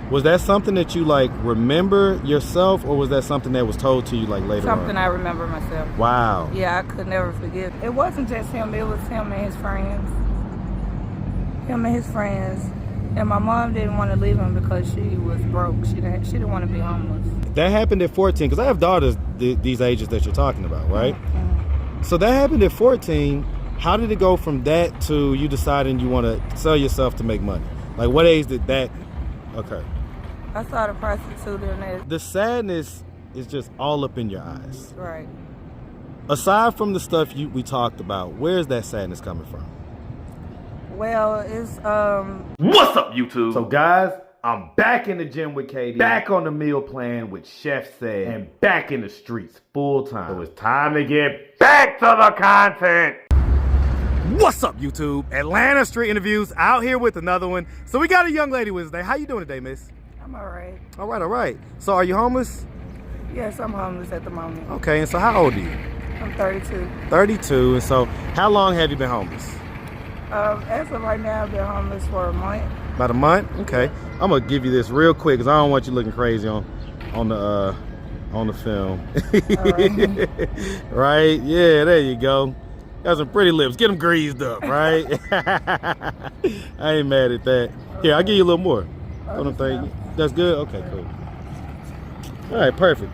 Was that something that you like remember yourself, or was that something that was told to you like later on? Something I remember myself. Wow. Yeah, I could never forget. It wasn't just him, it was him and his friends. And my mom didn't want to leave him because she was broke. She didn't want to be homeless. That happened at 14, because I have daughters these ages that you're talking about, right? Mm-hmm. So that happened at 14. How did it go from that to you deciding you want to sell yourself to make money? Like, what age did that occur? I started prostituting at... The sadness is just all up in your eyes. Right. Aside from the stuff we talked about, where is that sadness coming from? Well, it's What's up, YouTube? So guys, I'm back in the gym with Katie, back on the meal plan with Chef Said, and back in the streets full time. So it's time to get back to the content. What's up, YouTube? Atlanta Street Interviews out here with another one. So we got a young lady with us today. How you doing today, miss? I'm all right. All right. So are you homeless? Yes, I'm homeless at the moment. Okay, and so how old are you? I'm 32. 32, and so how long have you been homeless? As of right now, I've been homeless for a month. About a month? Okay. I'm gonna give you this real quick because I don't want you looking crazy on the film. Right. Right? Yeah, there you go. Got some pretty lips. Get them greased up, right? I ain't mad at that. Here, I'll give you a little more. That's good? Okay, cool. All right, perfect.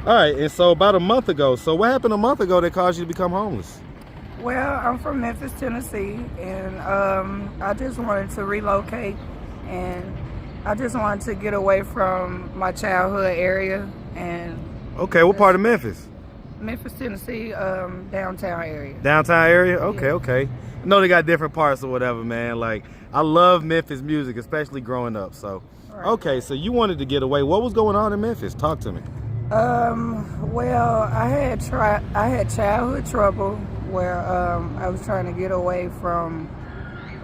All right, and so about a month ago, so what happened a month ago that caused you to become homeless? Well, I'm from Memphis, Tennessee, and I just wanted to relocate, and I just wanted to get away from my childhood area. And okay, what part of Memphis? Memphis, Tennessee, downtown area. Downtown area? Okay, yeah. Okay. I know they got different parts or whatever, man. Like, I love Memphis music, especially growing up. So, right. Okay, so you wanted to get away. What was going on in Memphis? Talk to me. Well, I had childhood trouble where I was trying to get away from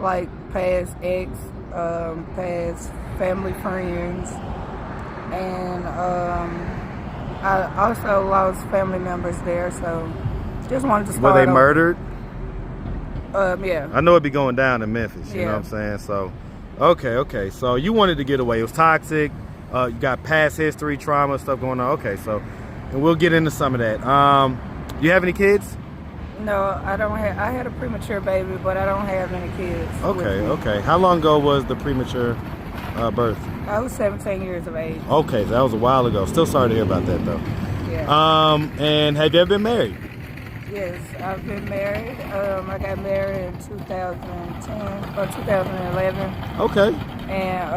like past ex, past family friends, and I also lost family members there, so just wanted to start. Were they murdered? Yeah. I know it'd be going down in Memphis, you know what I'm saying? So, okay. So you wanted to get away. It was toxic. You got past history, trauma, stuff going on. Okay, so, and we'll get into some of that. You have any kids? No, I don't have. I had a premature baby, but I don't have any kids. Okay. How long ago was the premature birth? I was 17 years of age. Okay, that was a while ago. Still sorry to hear about that, though. Yeah. And have you ever been married? Yes, I've been married. I got married in 2010 or 2011. Okay. And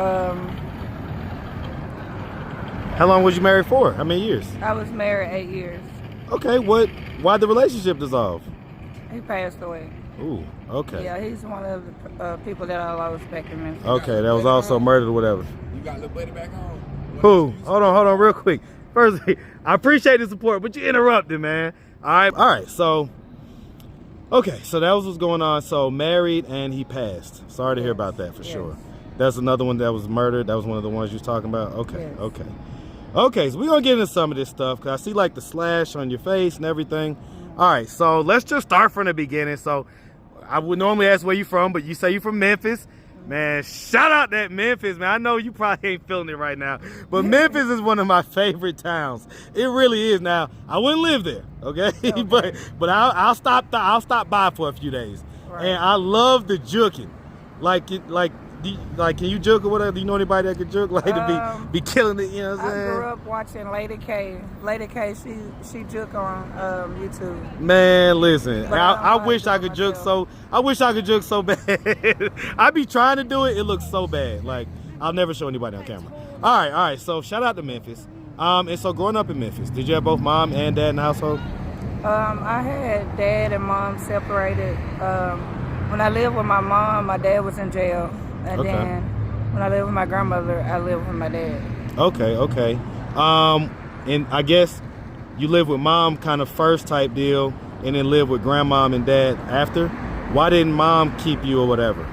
how long was you married for? How many years? I was married 8 years. Okay, why'd the relationship dissolve? He passed away. Ooh, okay. Yeah, he's one of the people that I lost back in Memphis. Okay, that was also murdered or whatever. You got little buddy back home? Who? Hold on, real quick. First, I appreciate the support, but you interrupted, man. All right, so that was what's going on. So married and he passed. Sorry to hear about that for sure. That's another one that was murdered. That was one of the ones you was talking about? Okay, so we're going to get into some of this stuff because I see like the slash on your face and everything. All right, so let's just start from the beginning. So I would normally ask where you from, but you say you're from Memphis. Man, shout out that Memphis, man. I know you probably ain't feeling it right now, but Memphis is one of my favorite towns. It really is. Now, I wouldn't live there, okay? but I'll stop by for a few days. Right. And I love the juking. Like, can you juke or whatever? Do you know anybody that can juke? Like, to be killing it, you know what I'm saying? I grew up watching Lady K. Lady K, she juke on YouTube. Man, listen, I wish I could juke so bad. I be trying to do it. It looks so bad. Like, I'll never show anybody on camera. All right. So shout out to Memphis. And so growing up in Memphis, did you have both mom and dad in the household? I had dad and mom separated. When I lived with my mom, my dad was in jail. And then when I lived with my grandmother, I lived with my dad. Okay. And I guess you lived with mom kind of first type deal and then lived with grandmom and dad after. Why didn't mom keep you or whatever?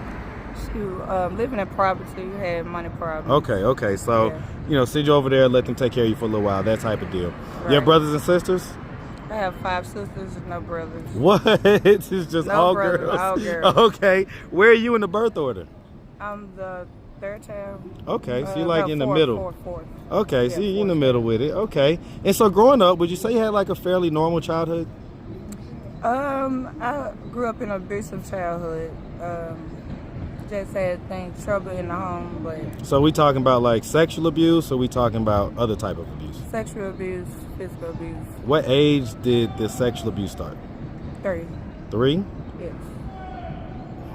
She living in poverty, had money problems. Okay. So, send you over there, let them take care of you for a little while, that type of deal. Right. You have brothers and sisters? I have 5 sisters and no brothers. What? It's just no all brothers, girls? All girls. Okay. Where are you in the birth order? I'm the third child. Okay, so you're like no, in the fourth, middle. Fourth. Okay, Yeah, so you're in the fourth. middle with it. Okay. And so growing up, would you say you had like a fairly normal childhood? I grew up in an abusive childhood. Just had things, trouble in the home, but So we talking about like sexual abuse, or we talking about other type of abuse? sexual abuse, physical abuse. What age did the sexual abuse start? 3. 3? Yes.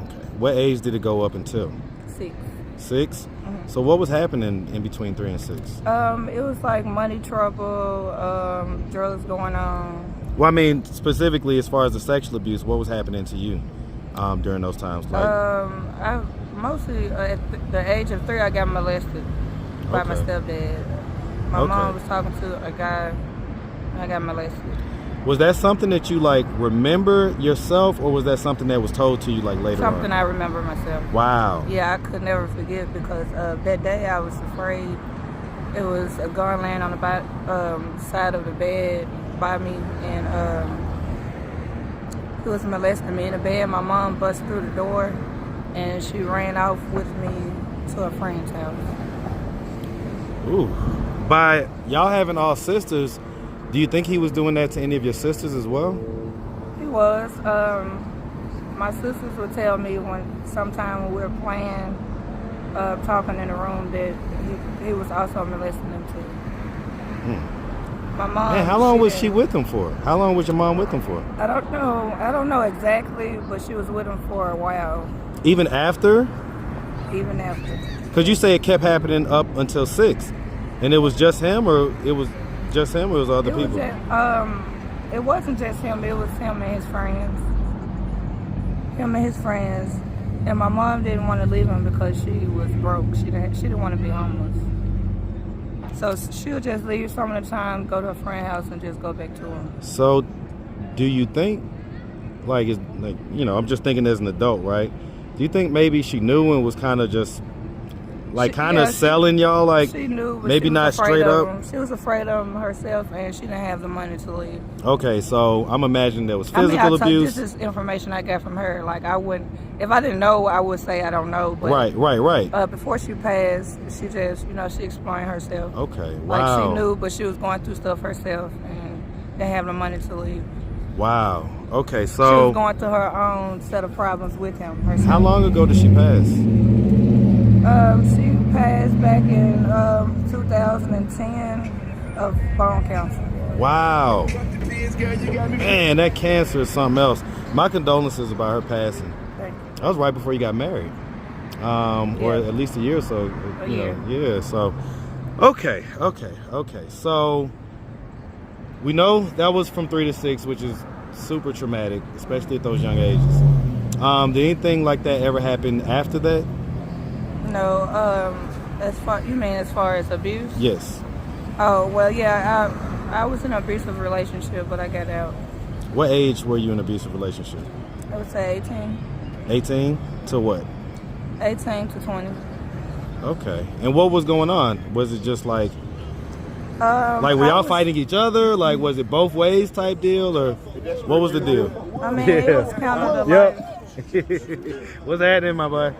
Okay. What age did it go up until? 6. 6? So what was happening in between 3 and 6? It was like money trouble, drugs going on. Well, I mean, specifically as far as the sexual abuse, what was happening to you during those times? Like, I mostly at the age of 3, I got molested by my Okay. stepdad. My Okay. mom was talking to a guy, and I got molested. was that something that you like remember yourself, or was that something that was told to you like later Something on? I remember myself. Wow. Yeah, I could never forget because that day I was afraid. It was a gun laying on the side of the bed by me, and he was molesting me in the bed. My mom busted through the door, and she ran off with me to a friend's house. Ooh. By y'all having all sisters, do you think he was doing that to any of your sisters as well? He was. My sisters would tell me sometime when we were playing, talking in the room, that he was also molesting them too. My mom. Man, how long was she with him for? How long was your mom with him for? I don't know. I don't know exactly, but she was with him for a while, Even after? even after. Because you say it kept happening up until 6. And it was just him, or it was just him, or it was other It was people? it wasn't just him. It was him and his friends. And my mom didn't want to leave him because she was broke. She didn't want to be homeless. So she'll just leave some of the time, go to a friend's house, and just go back to him. So, do you think, like, I'm just thinking as an adult, right? Do you think maybe she knew and was kind of just, like, selling y'all, like, she knew, but maybe she was not afraid straight of up? him. She was afraid of him herself, and she didn't have the money to leave. Okay, so I'm imagining there was physical abuse. This is information I got from her. Like, I wouldn't, if I didn't know, I would say I don't know. But Right. before she passed, she just, she explained herself. Okay, Like, wow. she knew, but she was going through stuff herself and didn't have the money to leave. Wow. Okay, She so was going through her own set of problems with him herself. how long ago did she pass? She passed back in 2010 of bone cancer. Wow. Man, that cancer is something else. My condolences about her passing. Thank you. That was right before you got married. Or at least a year or so. A year. Yeah, so. Okay. So, we know that was from 3 to 6, which is super traumatic, especially at those young ages. Did anything like that ever happen after that? No, as far as abuse? Yes. Oh, well, yeah, I was in an abusive relationship, but I got out. What age were you in an abusive relationship? I would say 18. 18 to what? 18 to 20. Okay. And what was going on? Was it just like were I y'all was- fighting each other? Like, was it both ways type deal, or what was the deal? I mean, it was kind of the life. What's happening, my boy?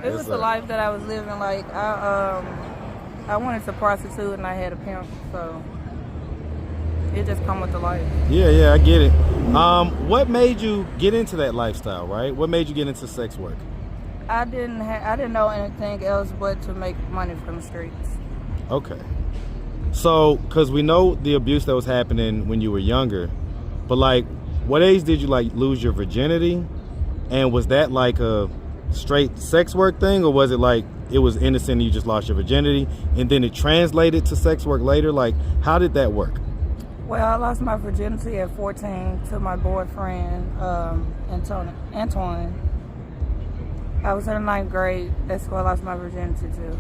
It was the life that I was living. Like, I wanted to prostitute and I had a pimp, so it just come with the life. Yeah, I get it. What made you get into that lifestyle, right? What made you get into sex work? I didn't know anything else but to make money from the streets. Okay. So, because we know the abuse that was happening when you were younger, but like, what age did you like lose your virginity? And was that like a straight sex work thing, or was it like it was innocent and you just lost your virginity and then it translated to sex work later? Like, how did that work? Well, I lost my virginity at 14 to my boyfriend, Antoine. I was in the 9th grade. That's who I lost my virginity to.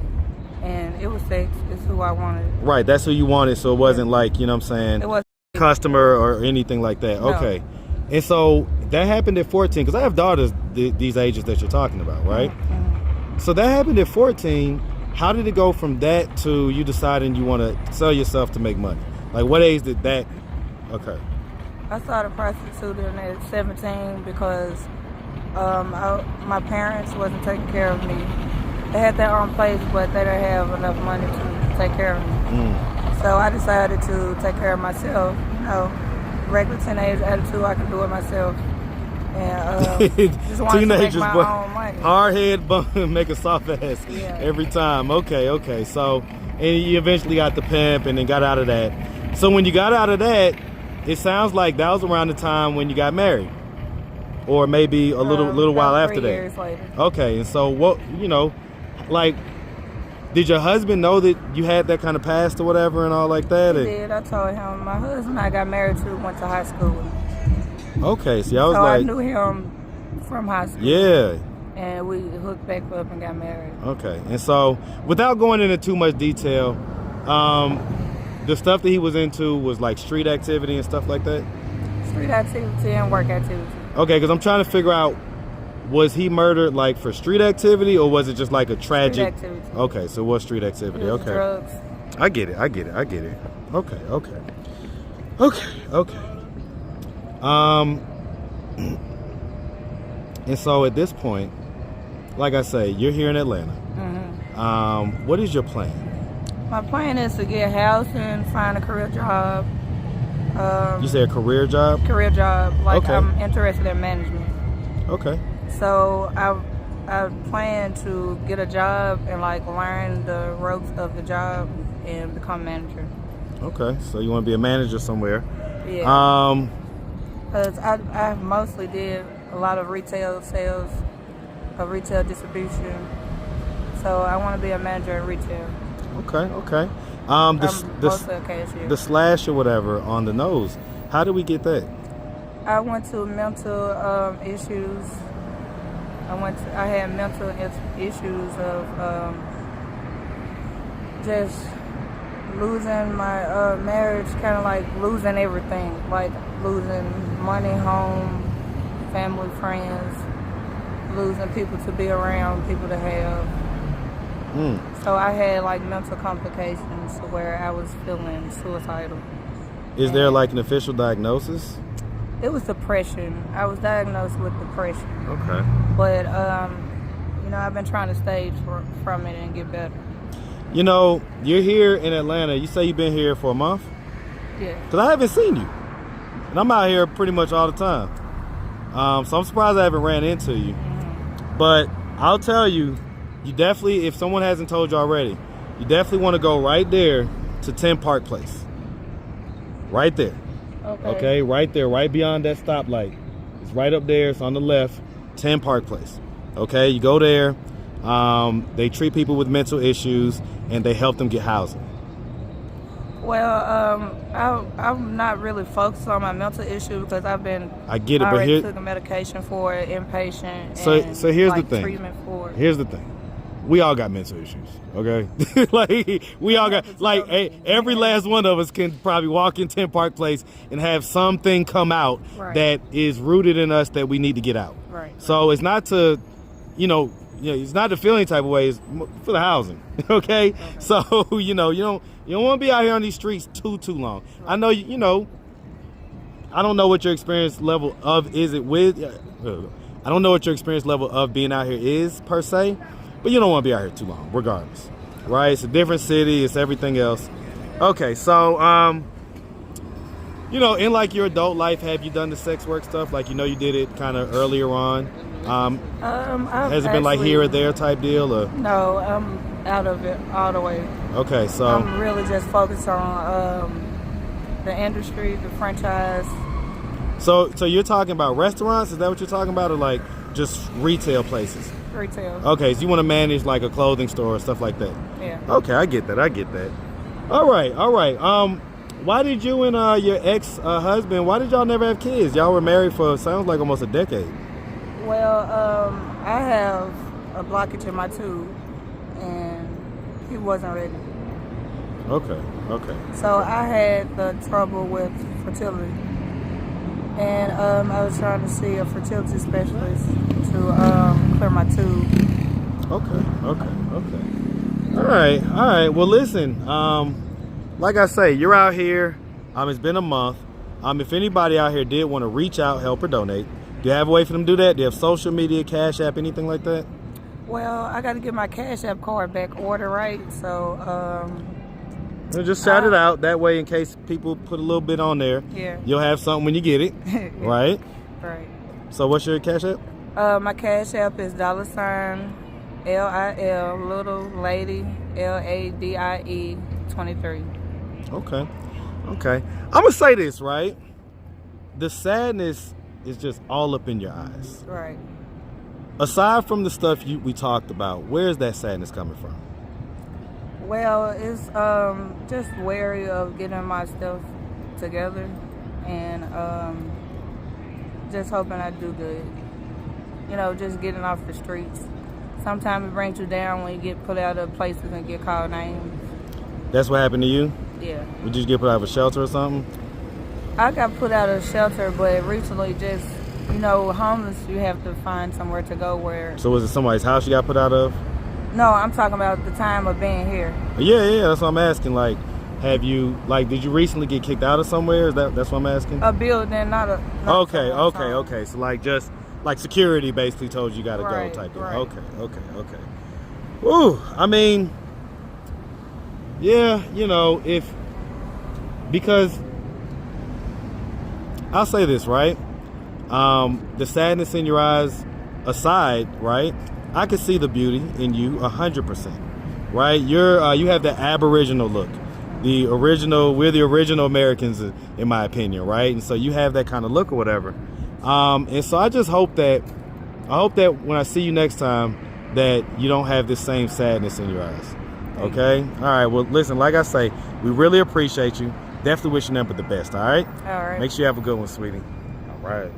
And it was sex. It's who I wanted. Right, that's who you wanted, so it wasn't like, you know what I'm saying, It was customer or anything like that. No. Okay. And so that happened at 14, because I have daughters these ages that you're talking about, right? Mm-hmm. So that happened at 14. How did it go from that to you deciding you want to sell yourself to make money? Like, what age did that occur? I started prostituting at 17 because my parents wasn't taking care of me. they had their own place, but they didn't have enough money to take care of me. So I decided to take care of myself. You know, regular teenage attitude, I can do it myself. And just wanted to make my own money. Hard head, make a soft ass every time. Okay. So, and you eventually got the pimp and then got out of that. So when you got out of that, it sounds like that was around the time when you got married. Or maybe a little while after 3 that. years later. Okay, and so what, like, did your husband know that you had that kind of past or whatever and all like that? He did. I told him. My husband I got married to went to high school with me. Okay, see, I was so like, I knew him from high school. Yeah. And we hooked back up and got married. Okay, and so without going into too much detail, the stuff that he was into was like street activity and stuff like that? Street activity and work activity. Okay, because I'm trying to figure out, was he murdered like for street activity or was it just like a tragic? Street activity. Okay, so it was street activity. It was Okay. drugs. I get it. Okay. And so at this point, like I say, you're here in Atlanta. What is your plan? My plan is to get housing, find a career job. You say a career job? Career job. Like, Okay. I'm interested in management. Okay. So I plan to get a job and like learn the ropes of the job and become manager. Okay. So you want to be a manager somewhere? Yeah. Because I mostly did a lot of retail sales, of retail distribution. So I want to be a manager in retail. Okay. Mostly a cashier. The slash or whatever on the nose. How do we get that? I went to mental issues. I had mental issues of just losing my marriage, kind of like losing everything, like losing money, home, family, friends, losing people to be around, people to have. So I had like mental complications where I was feeling suicidal. Is there like an official diagnosis? It was depression. I was diagnosed with depression. Okay. But, I've been trying to stage from it and get better. You're here in Atlanta. You say you've been here for a month? Yeah. Because I haven't seen you. And I'm out here pretty much all the time. So I'm surprised I haven't ran into you. But I'll tell you, you definitely, if someone hasn't told you already, you definitely want to go right there to 10 Park Place. Right there. Okay, right there, right beyond that stoplight. It's right up there. It's on the left, 10 Park Place. Okay, you go there. They treat people with mental issues and they help them get housing. Well, I'm not really focused on my mental issue because I've been. I get it, but already took a medication for it, inpatient. So here's like the thing. Treatment for it. Here's the thing. We all got mental issues, okay? Like, we all got, like, every last one of us can probably walk in 10 Park Place and have something come out that is rooted in us that we need to get out. Right. So it's not to, it's not to feel any type of way. It's for the housing, okay? So, you don't want to be out here on these streets too long. Right. I know, I don't know what your experience level of I don't know what your experience level of being out here is per se. But you don't want to be out here too long, regardless, right? It's a different city. It's everything else. Okay, so, in like your adult life, have you done the sex work stuff? Like, you did it kind of earlier on. Has it been like here or there type deal? Or? No, I'm out of it all the way. Okay, so. I'm really just focused on the industry, the franchise. So you're talking about restaurants? Is that what you're talking about? Or like just retail places? Retail. Okay, so you want to manage like a clothing store or stuff like that? Yeah. Okay, I get that. All right. Why did you and your ex-husband, why did y'all never have kids? Y'all were married for, sounds like almost a decade. Well, I have a blockage in my tube, and he wasn't ready. Okay. So I had the trouble with fertility. And I was trying to see a fertility specialist to clear my tube. Okay. All right. Well, listen, like I say, you're out here. It's been a month. If anybody out here did want to reach out, help, or donate, do you have a way for them to do that? Do you have social media, Cash App, anything like that? Well, I got to get my Cash App card back order right, so Just shout it out. That way, in case people put a little bit on there, yeah, you'll have something when you get it, right? right. So what's your Cash App? My Cash App is $ LIL little lady LADIE 23. Okay. I'm gonna say this, right? The sadness is just all up in your eyes. Right. Aside from the stuff we talked about, where's that sadness coming from? Well, it's just wary of getting my stuff together and just hoping I do good. You know, just getting off the streets. Sometimes it brings you down when you get put out of places and get called names. That's what happened to you? Yeah. Did you get put out of a shelter or something? I got put out of shelter, but recently just, you know, homeless, you have to find somewhere to go where... So was it somebody's house you got put out of? No, I'm talking about the time of being here. Yeah, that's what I'm asking. Like, did you recently get kicked out of somewhere? That's what I'm asking? A building, not a... Okay. So like security basically told you gotta go type thing. Right. Okay. Woo, I mean, yeah, you know, because I'll say this, right? The sadness in your eyes aside, right? I can see the beauty in you 100%, right? You have the Aboriginal look. We're the original Americans in my opinion, right? And so you have that kind of look or whatever. And so I just hope that when I see you next time that you don't have this same sadness in your eyes. Okay? All right. Well, listen, like I say, we really appreciate you. Definitely wishing them the best. All right? All right. Make sure you have a good one, sweetie. All right.